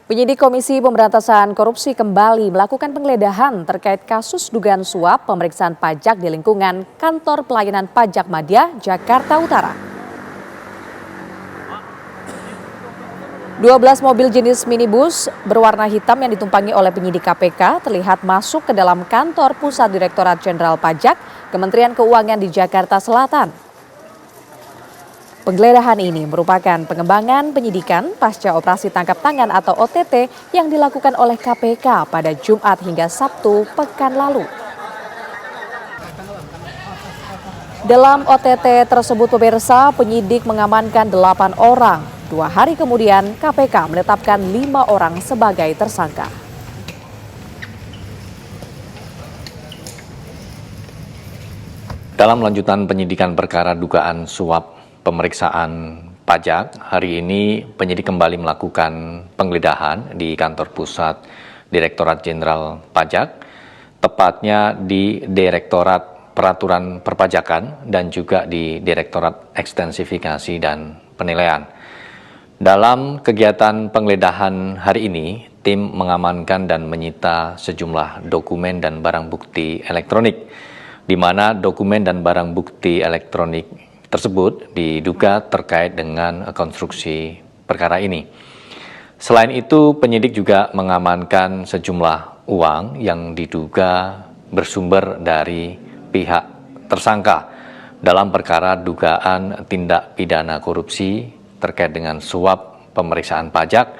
Penyidik Komisi Pemberantasan Korupsi kembali melakukan penggeledahan terkait kasus dugaan suap pemeriksaan pajak di lingkungan Kantor Pelayanan Pajak Madya, Jakarta Utara. 12 mobil jenis minibus berwarna hitam yang ditumpangi oleh penyidik KPK terlihat masuk ke dalam kantor Pusat Direktorat Jenderal Pajak, Kementerian Keuangan di Jakarta Selatan. Penggeledahan ini merupakan pengembangan penyidikan pasca operasi tangkap tangan atau OTT yang dilakukan oleh KPK pada Jumat hingga Sabtu pekan lalu. Dalam OTT tersebut pemirsa, penyidik mengamankan 8 orang. 2 hari kemudian KPK menetapkan 5 orang sebagai tersangka. Dalam lanjutan penyidikan perkara dugaan suap pemeriksaan pajak, hari ini penyidik kembali melakukan penggeledahan di kantor pusat Direktorat Jenderal Pajak, tepatnya di Direktorat Peraturan Perpajakan dan juga di Direktorat Ekstensifikasi dan Penilaian. Dalam kegiatan penggeledahan hari ini, tim mengamankan dan menyita sejumlah dokumen dan barang bukti elektronik, di mana dokumen dan barang bukti elektronik tersebut diduga terkait dengan konstruksi perkara ini. Selain itu, penyidik juga mengamankan sejumlah uang yang diduga bersumber dari pihak tersangka dalam perkara dugaan tindak pidana korupsi terkait dengan suap pemeriksaan pajak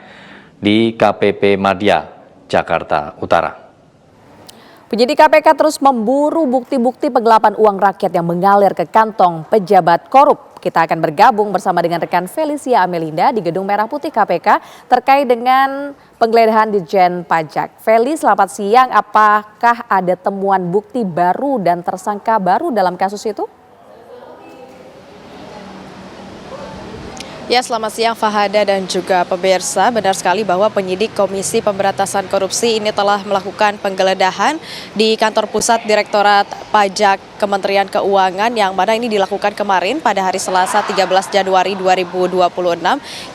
di KPP Madya, Jakarta Utara. Penyidik KPK terus memburu bukti-bukti penggelapan uang rakyat yang mengalir ke kantong pejabat korup. Kita akan bergabung bersama dengan rekan Felicia Amelinda di Gedung Merah Putih KPK terkait dengan penggeledahan Ditjen Pajak. Feli, selamat siang. Apakah ada temuan bukti baru dan tersangka baru dalam kasus itu? Ya, selamat siang Fahada dan juga pemirsa. Benar sekali bahwa penyidik Komisi Pemberantasan Korupsi ini telah melakukan penggeledahan di kantor pusat Direktorat Pajak Kementerian Keuangan yang mana ini dilakukan kemarin pada hari Selasa 13 Januari 2026,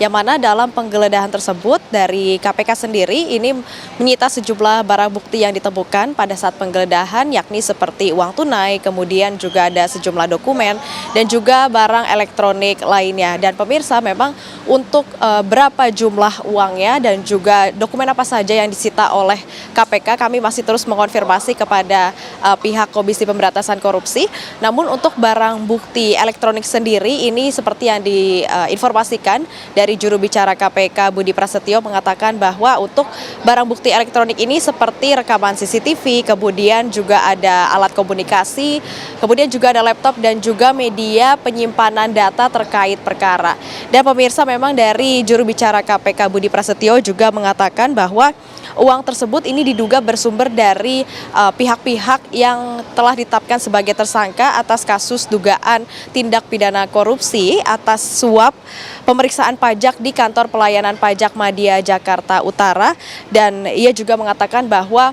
yang mana dalam penggeledahan tersebut dari KPK sendiri ini menyita sejumlah barang bukti yang ditemukan pada saat penggeledahan, yakni seperti uang tunai, kemudian juga ada sejumlah dokumen dan juga barang elektronik lainnya. Dan pemirsa, memang untuk berapa jumlah uangnya dan juga dokumen apa saja yang disita oleh KPK, kami masih terus mengonfirmasi kepada pihak Komisi Pemberantasan Korupsi. Namun untuk barang bukti elektronik sendiri ini seperti yang diinformasikan dari juru bicara KPK Budi Prasetyo mengatakan bahwa untuk barang bukti elektronik ini seperti rekaman CCTV, kemudian juga ada alat komunikasi, kemudian juga ada laptop dan juga media penyimpanan data terkait perkara. Dan pemirsa, memang dari juru bicara KPK Budi Prasetyo juga mengatakan bahwa uang tersebut ini diduga bersumber dari pihak-pihak yang telah ditetapkan sebagai tersangka atas kasus dugaan tindak pidana korupsi atas suap pemeriksaan pajak di Kantor Pelayanan Pajak Madya, Jakarta Utara. Dan ia juga mengatakan bahwa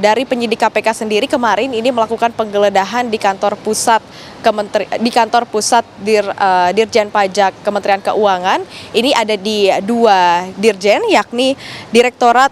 dari penyidik KPK sendiri kemarin ini melakukan penggeledahan di kantor pusat Dirjen Pajak Kementerian Keuangan. Ini ada di 2 dirjen, yakni Direktorat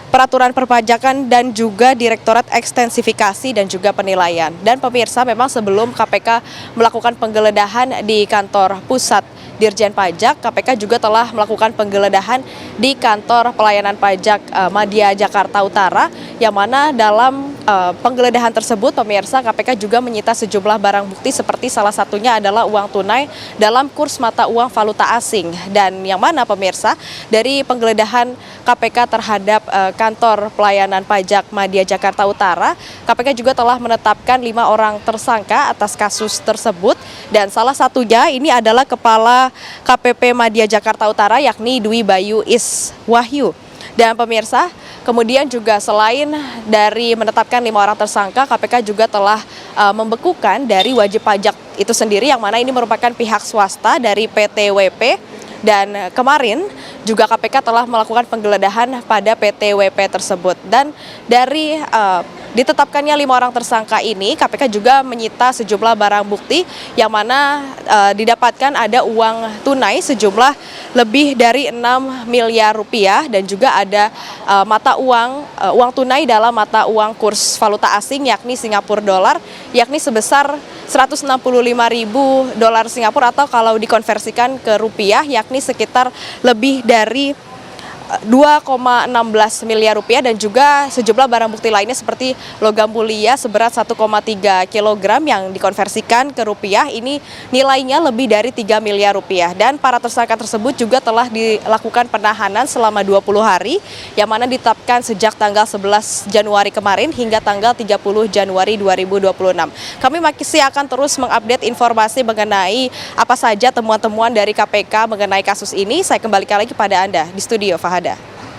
Peraturan Perpajakan dan juga Direktorat Ekstensifikasi dan juga Penilaian. Dan pemirsa, memang sebelum KPK melakukan penggeledahan di kantor pusat Dirjen Pajak, KPK juga telah melakukan penggeledahan di Kantor Pelayanan Pajak Madya, Jakarta Utara, yang mana dalam penggeledahan tersebut pemirsa, KPK juga menyita sejumlah barang bukti seperti salah satunya adalah uang tunai dalam kurs mata uang valuta asing. Dan yang mana pemirsa, dari penggeledahan KPK terhadap Kantor Pelayanan Pajak Madya, Jakarta Utara, KPK juga telah menetapkan 5 orang tersangka atas kasus tersebut, dan salah satunya ini adalah Kepala KPP Madya, Jakarta Utara, yakni Dwi Bayu Iswahyu. Dan pemirsa, kemudian juga selain dari menetapkan 5 orang tersangka, KPK juga telah membekukan dari wajib pajak itu sendiri, yang mana ini merupakan pihak swasta dari PT WP. Dan kemarin juga KPK telah melakukan penggeledahan pada PT WP tersebut. Dan dari ditetapkannya 5 orang tersangka ini, KPK juga menyita sejumlah barang bukti yang mana didapatkan ada uang tunai sejumlah lebih dari 6 miliar rupiah dan juga ada mata uang tunai dalam mata uang kurs valuta asing yakni Singapura dolar yakni sebesar 165.000 dolar Singapura atau kalau dikonversikan ke rupiah yakni sekitar lebih dari 2,16 miliar rupiah dan juga sejumlah barang bukti lainnya seperti logam mulia seberat 1,3 kilogram yang dikonversikan ke rupiah ini nilainya lebih dari 3 miliar rupiah dan para tersangka tersebut juga telah dilakukan penahanan selama 20 hari yang mana ditetapkan sejak tanggal 11 Januari kemarin hingga tanggal 30 Januari 2026. Kami masih akan terus mengupdate informasi mengenai apa saja temuan-temuan dari KPK mengenai kasus ini. Saya kembalikan lagi kepada Anda di studio, Fahada.